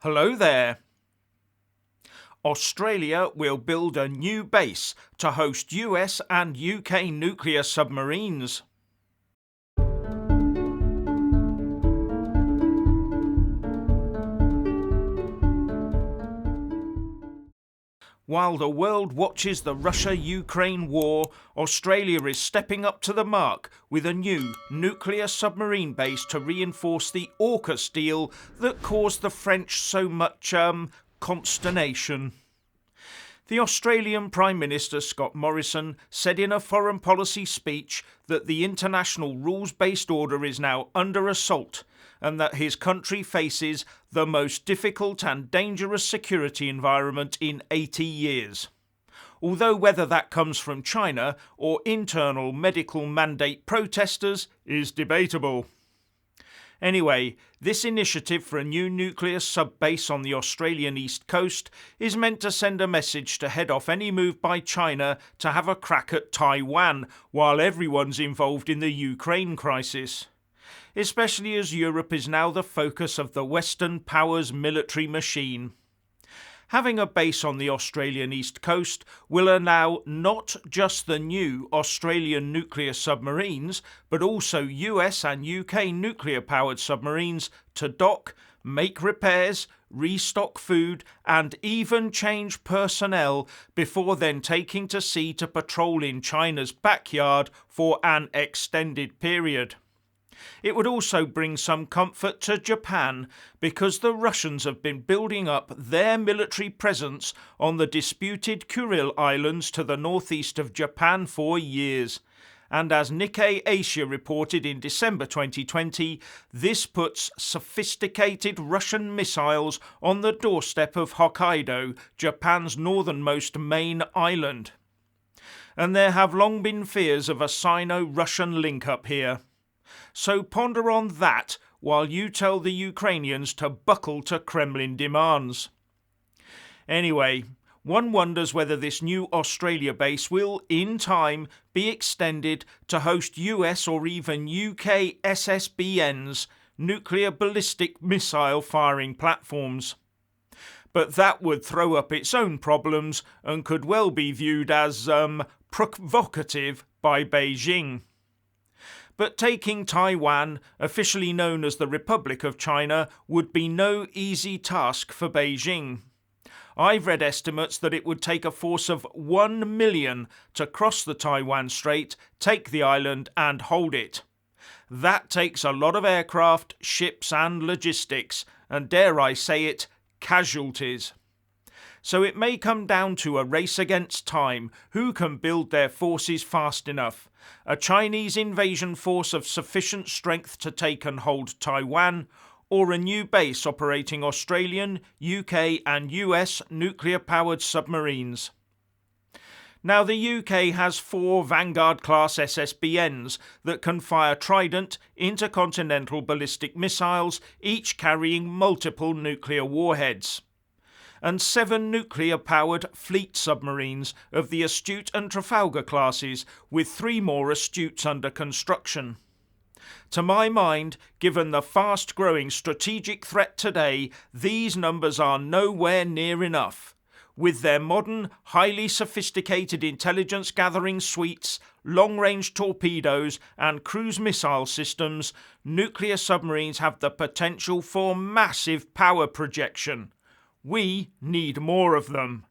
Hello there. Australia will build a new base to host US and UK nuclear submarines. While the world watches the Russia-Ukraine war, Australia is stepping up to the mark with a new nuclear submarine base to reinforce the AUKUS deal that caused the French so much consternation. The Australian Prime Minister Scott Morrison said in a foreign policy speech that the international rules-based order is now under assault and that his country faces the most difficult and dangerous security environment in 80 years. Although whether that comes from China or internal medical mandate protesters is debatable. Anyway, this initiative for a new nuclear sub-base on the Australian east coast is meant to send a message to head off any move by China to have a crack at Taiwan while everyone's involved in the Ukraine crisis. Especially as Europe is now the focus of the Western powers' military machine. Having a base on the Australian east coast will allow not just the new Australian nuclear submarines, but also US and UK nuclear-powered submarines to dock, make repairs, restock food, and even change personnel before then taking to sea to patrol in China's backyard for an extended period. It would also bring some comfort to Japan because the Russians have been building up their military presence on the disputed Kuril Islands to the northeast of Japan for years. And as Nikkei Asia reported in December 2020, this puts sophisticated Russian missiles on the doorstep of Hokkaido, Japan's northernmost main island. And there have long been fears of a Sino-Russian link-up here. So ponder on that while you tell the Ukrainians to buckle to Kremlin demands. Anyway, one wonders whether this new Australia base will, in time, be extended to host US or even UK SSBNs, nuclear ballistic missile firing platforms. But that would throw up its own problems and could well be viewed as provocative by Beijing. But taking Taiwan, officially known as the Republic of China, would be no easy task for Beijing. I've read estimates that it would take a force of 1 million to cross the Taiwan Strait, take the island and hold it. That takes a lot of aircraft, ships and logistics, and dare I say it, casualties. So it may come down to a race against time, who can build their forces fast enough. A Chinese invasion force of sufficient strength to take and hold Taiwan, or a new base operating Australian, UK and US nuclear-powered submarines. Now the UK has 4 Vanguard-class SSBNs that can fire Trident intercontinental ballistic missiles, each carrying multiple nuclear warheads. And 7 nuclear-powered fleet submarines of the Astute and Trafalgar classes, with 3 more Astutes under construction. To my mind, given the fast-growing strategic threat today, these numbers are nowhere near enough. With their modern, highly sophisticated intelligence-gathering suites, long-range torpedoes and cruise missile systems, nuclear submarines have the potential for massive power projection. We need more of them.